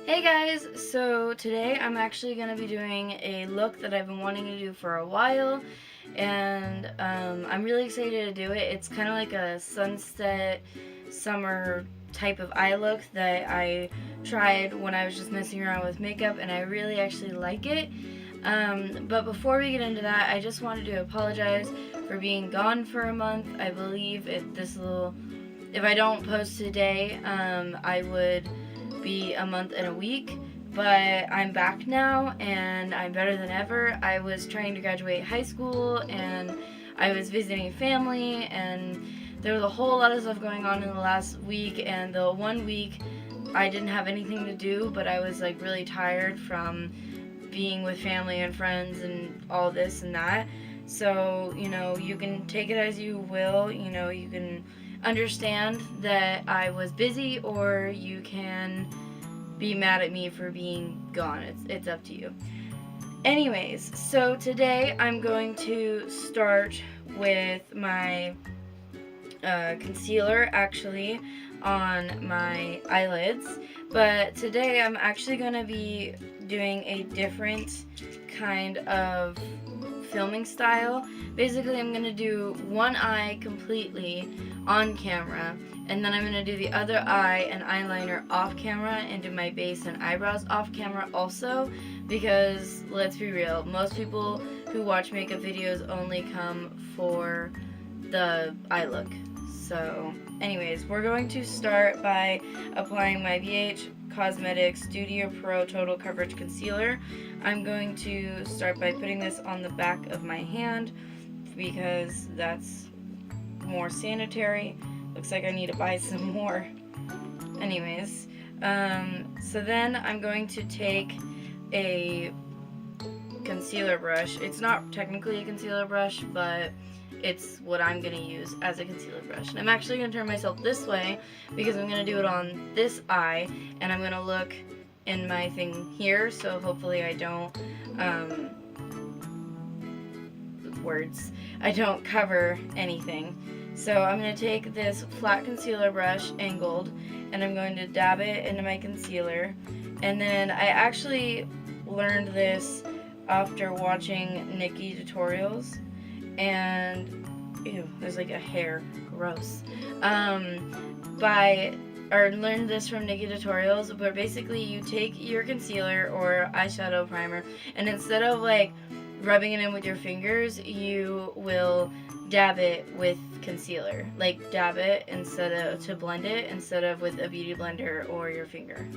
Hey guys, so today I'm actually going to be doing a look that I've been wanting to do for a while, and I'm really excited to do it. It's kind of like a sunset summer type of eye look that I tried when I was just messing around with makeup, and I really actually like it. But before we get into that, I just wanted to apologize for being gone for a month. I believe if I don't post today, I would be a month and a week, but I'm back now and I'm better than ever. I was trying to graduate high school and I was visiting family, and there was a whole lot of stuff going on in the last week, and the 1 week I didn't have anything to do, but I was like really tired from being with family and friends and all this and that. So, you can take it as you will. You can understand that I was busy, or you can be mad at me for being gone. It's up to you. Anyways, so today I'm going to start with my concealer actually on my eyelids, but today I'm actually going to be doing a different kind of filming style. Basically, I'm going to do one eye completely on camera, and then I'm going to do the other eye and eyeliner off camera, and do my base and eyebrows off camera also, because let's be real, most people who watch makeup videos only come for the eye look. So anyways, we're going to start by applying my BH Cosmetics Studio Pro Total Coverage Concealer. I'm going to start by putting this on the back of my hand because that's more sanitary. Looks like I need to buy some more. Anyways, so then I'm going to take a concealer brush. It's not technically a concealer brush, but it's what I'm going to use as a concealer brush. And I'm actually going to turn myself this way because I'm going to do it on this eye, and I'm going to look in my thing here, so hopefully I don't, I don't cover anything. So I'm going to take this flat concealer brush, angled, and I'm going to dab it into my concealer. And then I actually learned this after watching Nikki tutorials, and ew, there's like a hair, gross. Learned this from Nikki tutorials, but basically you take your concealer or eyeshadow primer, and instead of like rubbing it in with your fingers, you will dab it with concealer. Like dab it to blend it, instead of with a beauty blender or your finger.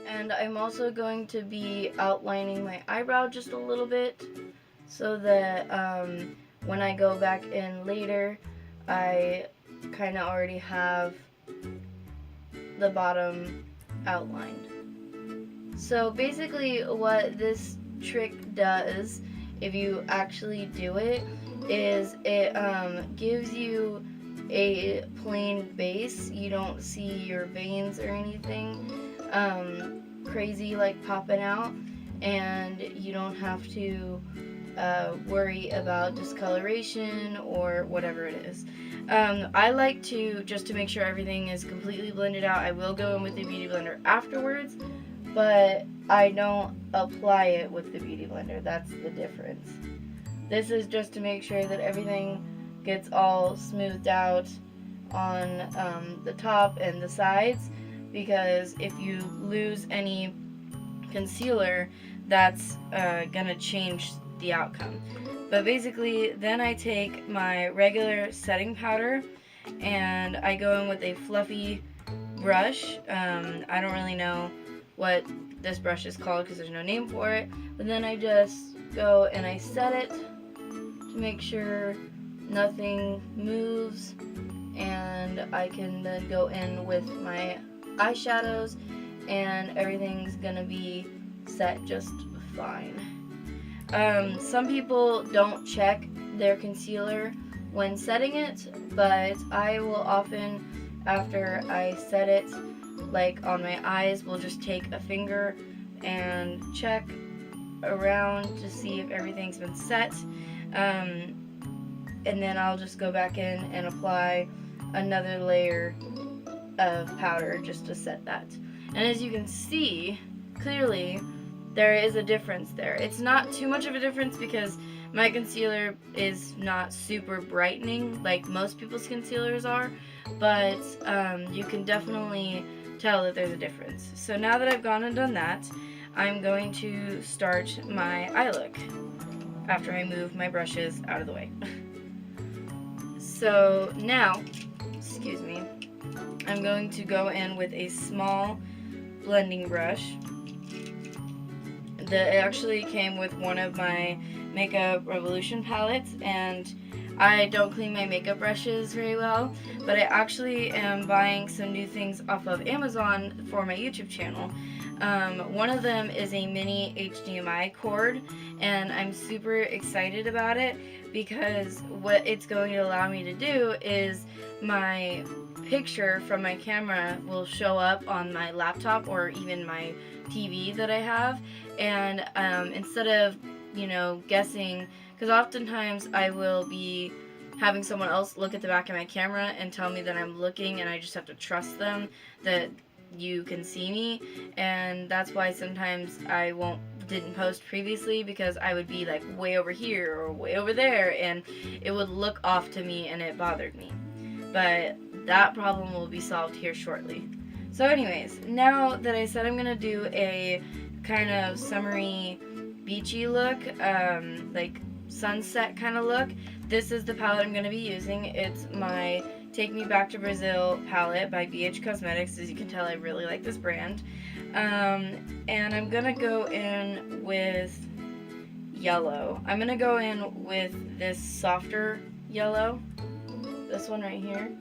And I'm also going to be outlining my eyebrow just a little bit, so that when I go back in later, I kind of already have the bottom outlined. So basically what this trick does, if you actually do it, is it gives you a plain base. You don't see your veins or anything crazy like popping out, and you don't have to worry about discoloration or whatever it is. I like to, just to make sure everything is completely blended out, I will go in with the beauty blender afterwards, but I don't apply it with the beauty blender. That's the difference. This is just to make sure that everything gets all smoothed out on the top and the sides, because if you lose any concealer, that's gonna change the outcome. But basically, then I take my regular setting powder and I go in with a fluffy brush. I don't really know what this brush is called because there's no name for it, but then I just go and I set it to make sure nothing moves, and I can then go in with my eyeshadows and everything's gonna be set just fine. Some people don't check their concealer when setting it, but I will often, after I set it, like on my eyes, will just take a finger and check around to see if everything's been set. And then I'll just go back in and apply another layer of powder just to set that. And as you can see, clearly there is a difference there. It's not too much of a difference because my concealer is not super brightening like most people's concealers are, but you can definitely tell that there's a difference. So now that I've gone and done that, I'm going to start my eye look after I move my brushes out of the way. So now, excuse me, I'm going to go in with a small blending brush that actually came with one of my Makeup Revolution palettes, and I don't clean my makeup brushes very well, but I actually am buying some new things off of Amazon for my YouTube channel. One of them is a mini HDMI cord, and I'm super excited about it because what it's going to allow me to do is my picture from my camera will show up on my laptop or even my TV that I have, and instead of, you know, guessing, because oftentimes I will be having someone else look at the back of my camera and tell me that I'm looking, and I just have to trust them that you can see me, and that's why sometimes I didn't post previously, because I would be like way over here or way over there and it would look off to me and it bothered me. But that problem will be solved here shortly. So anyways, now that I said I'm gonna do a kind of summery beachy look, like sunset kind of look, this is the palette I'm going to be using. It's my Take Me Back to Brazil palette by BH Cosmetics. As you can tell, I really like this brand. And I'm going to go in with yellow. I'm going to go in with this softer yellow, this one right here,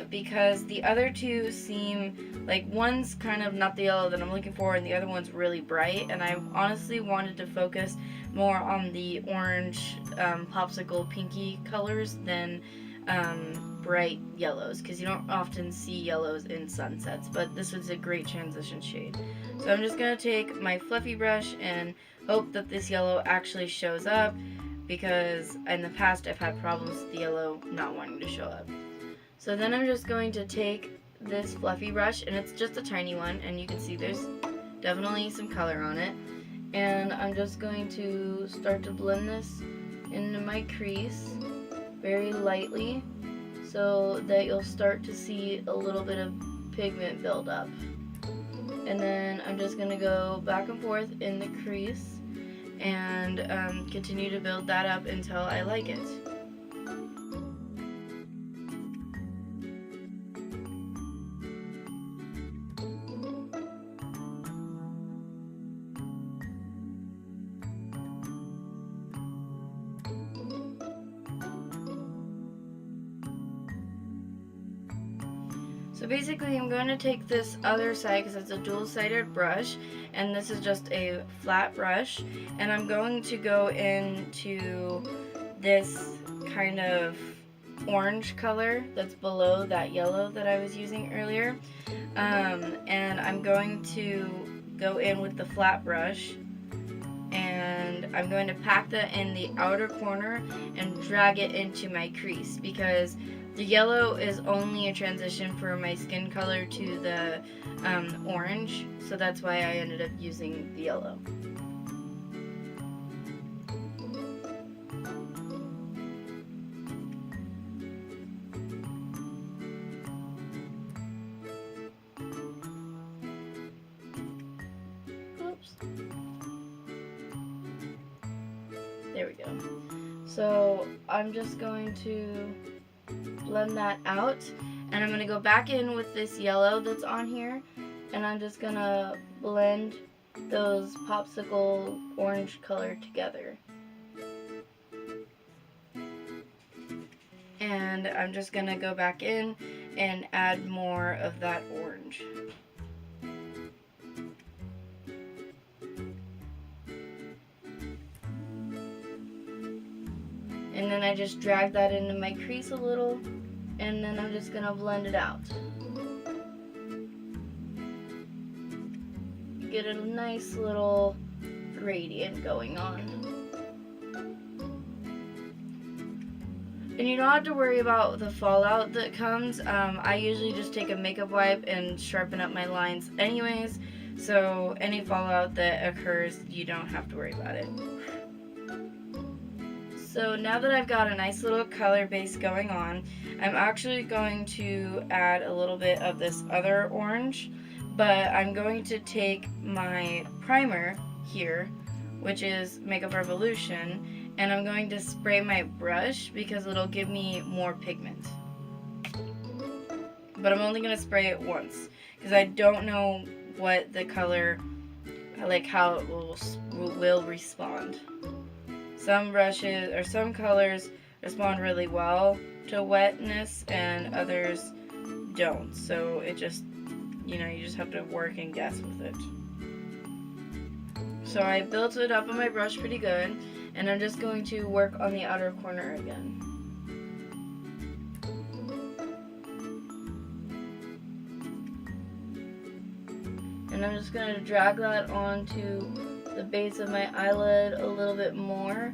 because the other two seem like one's kind of not the yellow that I'm looking for and the other one's really bright, and I honestly wanted to focus more on the orange popsicle pinky colors than bright yellows, because you don't often see yellows in sunsets, but this is a great transition shade. So I'm just going to take my fluffy brush and hope that this yellow actually shows up, because in the past I've had problems with the yellow not wanting to show up. So then I'm just going to take this fluffy brush, and it's just a tiny one, and you can see there's definitely some color on it, and I'm just going to start to blend this into my crease very lightly so that you'll start to see a little bit of pigment build up. And then I'm just going to go back and forth in the crease and continue to build that up until I like it. So basically I'm going to take this other side, because it's a dual-sided brush, and this is just a flat brush, and I'm going to go into this kind of orange color that's below that yellow that I was using earlier, and I'm going to go in with the flat brush, and I'm going to pack that in the outer corner and drag it into my crease, because the yellow is only a transition for my skin color to the orange, so that's why I ended up using the yellow. Oops. There we go. So I'm just going to blend that out, and I'm going to go back in with this yellow that's on here, and I'm just going to blend those popsicle orange color together. And I'm just going to go back in and add more of that orange. And then I just drag that into my crease a little, and then I'm just going to blend it out. Get a nice little gradient going on. And you don't have to worry about the fallout that comes. I usually just take a makeup wipe and sharpen up my lines anyways, so any fallout that occurs, you don't have to worry about it. So now that I've got a nice little color base going on, I'm actually going to add a little bit of this other orange, but I'm going to take my primer here, which is Makeup Revolution, and I'm going to spray my brush because it'll give me more pigment. But I'm only going to spray it once because I don't know what the color, like how it will respond. Some brushes or some colors respond really well to wetness and others don't. So it just, you just have to work and guess with it. So I built it up on my brush pretty good, and I'm just going to work on the outer corner again. And I'm just going to drag that onto the base of my eyelid a little bit more,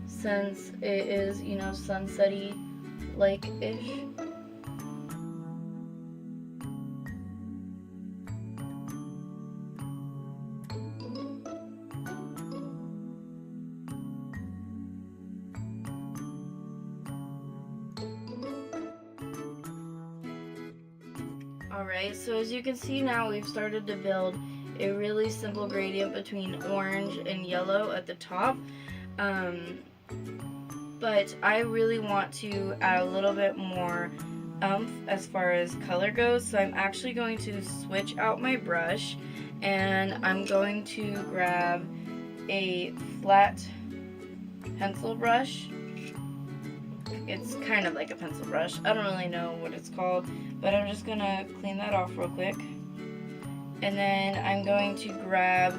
since it is, sunsetty like-ish. Alright, so as you can see now, we've started to build a really simple gradient between orange and yellow at the top. But I really want to add a little bit more oomph as far as color goes, so I'm actually going to switch out my brush, and I'm going to grab a flat pencil brush. It's kind of like a pencil brush. I don't really know what it's called, but I'm just gonna clean that off real quick. And then I'm going to grab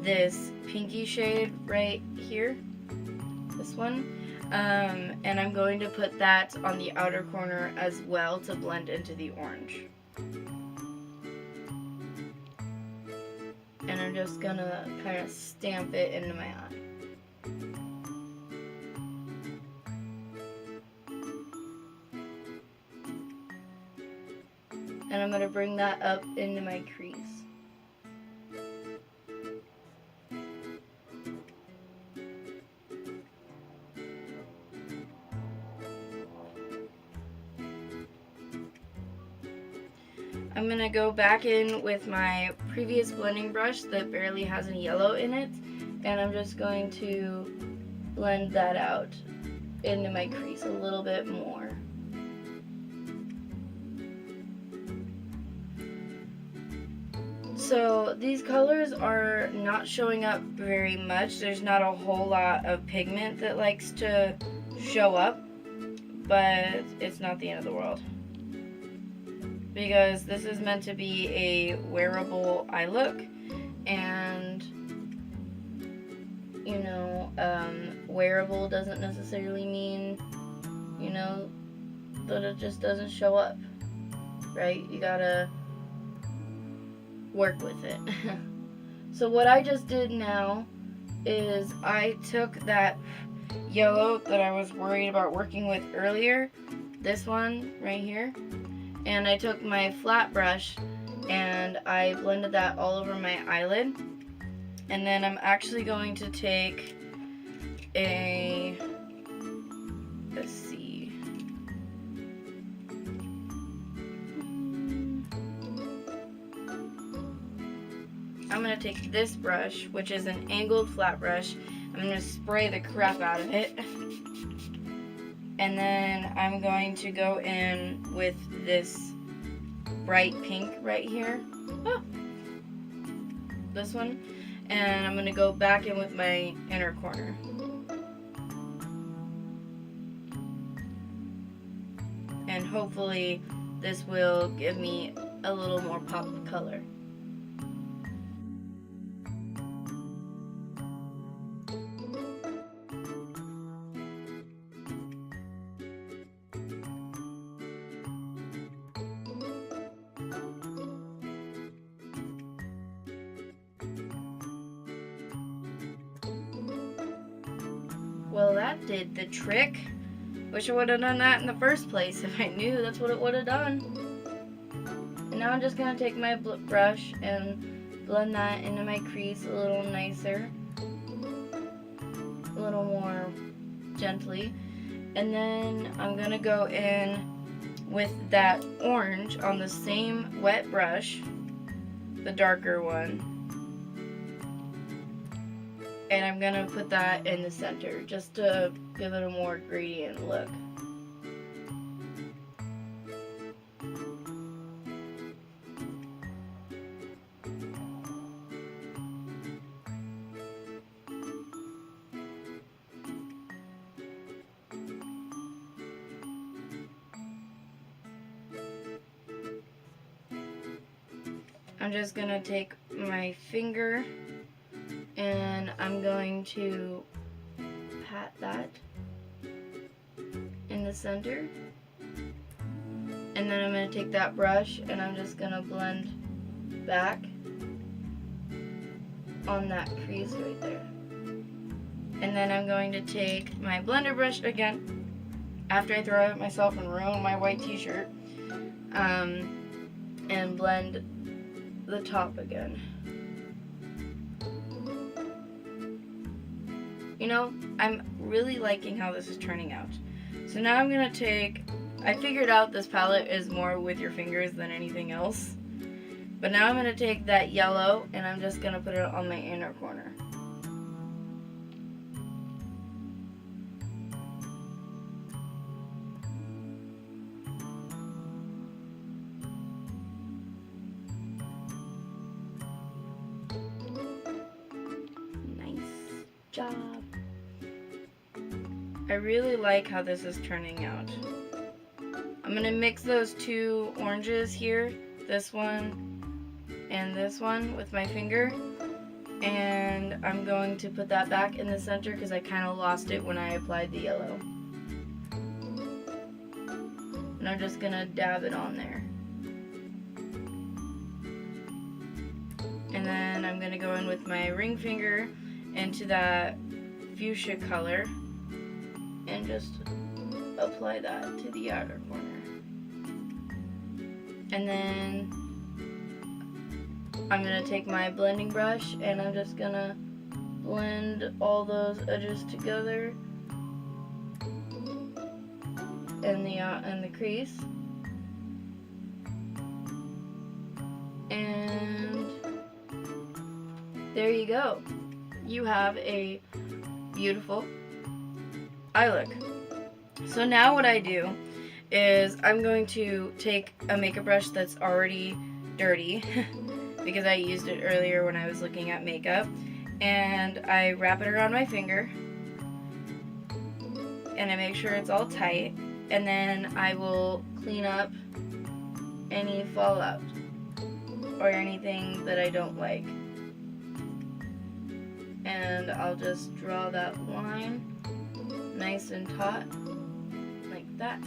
this pinky shade right here, this one, and I'm going to put that on the outer corner as well to blend into the orange. And I'm just gonna kind of stamp it into my eye. And I'm going to bring that up into my crease. I'm going to go back in with my previous blending brush that barely has any yellow in it, and I'm just going to blend that out into my crease a little bit more. So these colors are not showing up very much. There's not a whole lot of pigment that likes to show up, but it's not the end of the world, because this is meant to be a wearable eye look, and wearable doesn't necessarily mean that it just doesn't show up, right? You gotta work with it. So what I just did now is I took that yellow that I was worried about working with earlier, this one right here, and I took my flat brush and I blended that all over my eyelid. And then I'm actually going to take a, let's see, I'm going to take this brush, which is an angled flat brush. I'm going to spray the crap out of it. And then I'm going to go in with this bright pink right here. Oh, this one. And I'm going to go back in with my inner corner. And hopefully this will give me a little more pop of color. Well, that did the trick. Wish I would have done that in the first place if I knew that's what it would have done. And now I'm just going to take my brush and blend that into my crease a little nicer. A little more gently. And then I'm going to go in with that orange on the same wet brush, the darker one. And I'm going to put that in the center just to give it a more gradient look. I'm just going to take my finger and I'm going to pat that in the center. And then I'm going to take that brush and I'm just going to blend back on that crease right there. And then I'm going to take my blender brush again, after I throw it myself and ruin my white t-shirt, and blend the top again. You know, I'm really liking how this is turning out. So now I'm going to take, I figured out this palette is more with your fingers than anything else. But now I'm going to take that yellow and I'm just going to put it on my inner corner. Job. I really like how this is turning out. I'm going to mix those two oranges here, this one and this one, with my finger, and I'm going to put that back in the center because I kind of lost it when I applied the yellow. And I'm just going to dab it on there. And then I'm going to go in with my ring finger into that fuchsia color and just apply that to the outer corner. And then I'm going to take my blending brush and I'm just going to blend all those edges together in the crease. And there you go. You have a beautiful eye look. So now what I do is I'm going to take a makeup brush that's already dirty because I used it earlier when I was looking at makeup, and I wrap it around my finger and I make sure it's all tight, and then I will clean up any fallout or anything that I don't like. And I'll just draw that line nice and taut like that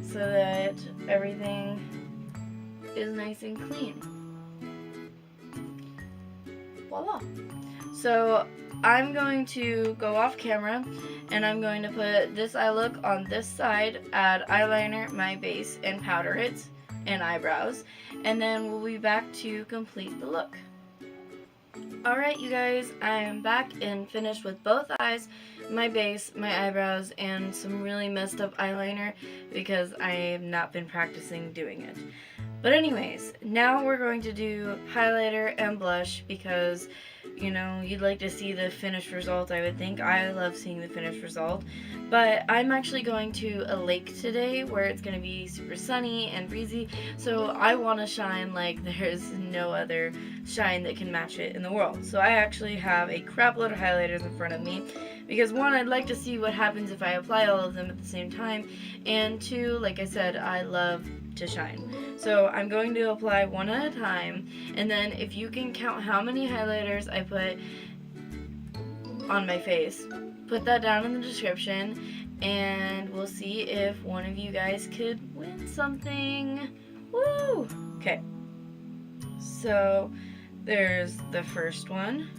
so that everything is nice and clean. Voila! So I'm going to go off camera and I'm going to put this eye look on this side, add eyeliner, my base, and powder it, and eyebrows, and then we'll be back to complete the look. Alright you guys, I am back and finished with both eyes, my base, my eyebrows, and some really messed up eyeliner because I have not been practicing doing it. But anyways, now we're going to do highlighter and blush because, you know, you'd like to see the finished result, I would think. I love seeing the finished result. But I'm actually going to a lake today where it's going to be super sunny and breezy, so I want to shine like there's no other shine that can match it in the world. So I actually have a crap load of highlighters in front of me because one, I'd like to see what happens if I apply all of them at the same time, and two, like I said, I love to shine. So I'm going to apply one at a time, and then if you can count how many highlighters I put on my face, put that down in the description, and we'll see if one of you guys could win something. Woo! Okay, so there's the first one.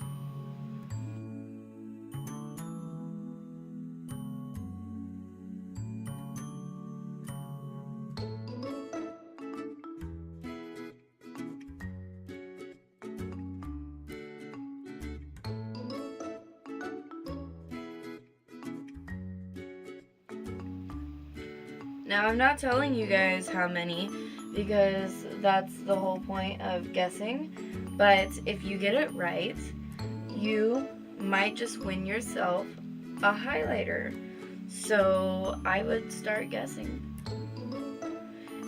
Now, I'm not telling you guys how many because that's the whole point of guessing, but if you get it right, you might just win yourself a highlighter. So I would start guessing.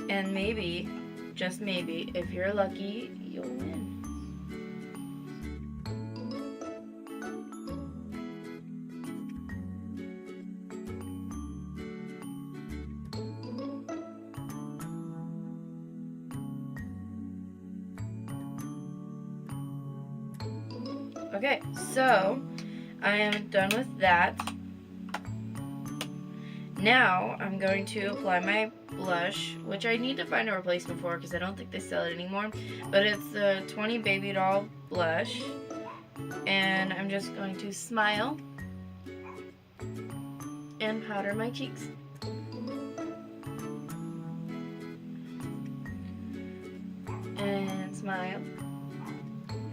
And maybe, just maybe, if you're lucky, you'll win. Okay, so I am done with that. Now I'm going to apply my blush, which I need to find a replacement for because I don't think they sell it anymore. But it's the 20 Baby Doll blush. And I'm just going to smile and powder my cheeks. And smile,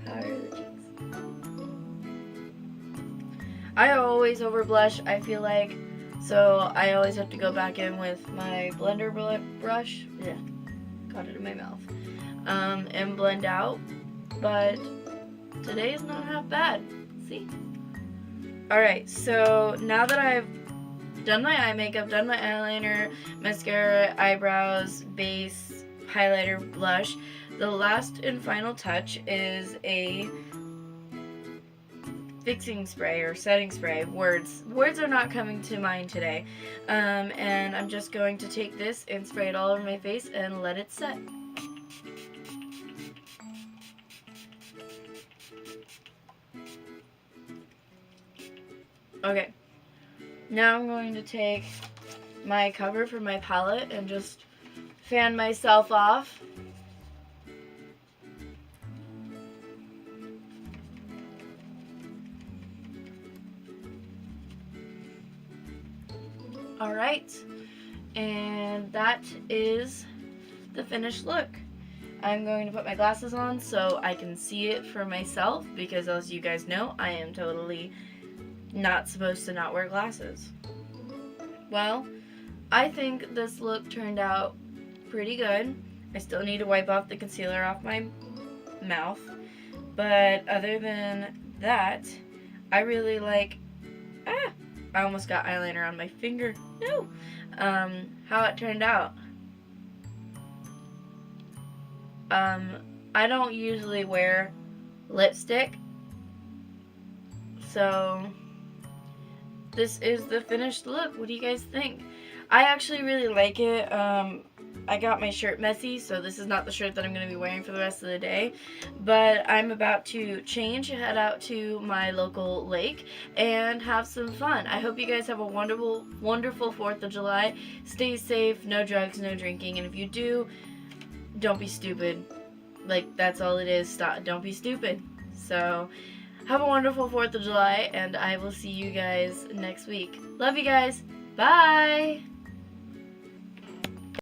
powder the cheeks. I always over blush, I feel like. So I always have to go back in with my blender brush. Yeah, got it in my mouth. And blend out. But today is not half bad. See? Alright, so now that I've done my eye makeup, done my eyeliner, mascara, eyebrows, base, highlighter, blush, the last and final touch is a fixing spray or setting spray. Words are not coming to mind today. And I'm just going to take this and spray it all over my face and let it set. Okay, now I'm going to take my cover for my palette and just fan myself off. Alright, and that is the finished look. I'm going to put my glasses on so I can see it for myself because, as you guys know, I am totally not supposed to not wear glasses. Well, I think this look turned out pretty good. I still need to wipe off the concealer off my mouth, but other than that, I really like, I almost got eyeliner on my finger. No! How it turned out. I don't usually wear lipstick, so this is the finished look. What do you guys think? I actually really like it. I got my shirt messy, so this is not the shirt that I'm going to be wearing for the rest of the day. But I'm about to change, head out to my local lake, and have some fun. I hope you guys have a wonderful, wonderful 4th of July. Stay safe, no drugs, no drinking, and if you do, don't be stupid. Like, that's all it is. Stop. Don't be stupid. So, have a wonderful 4th of July, and I will see you guys next week. Love you guys. Bye!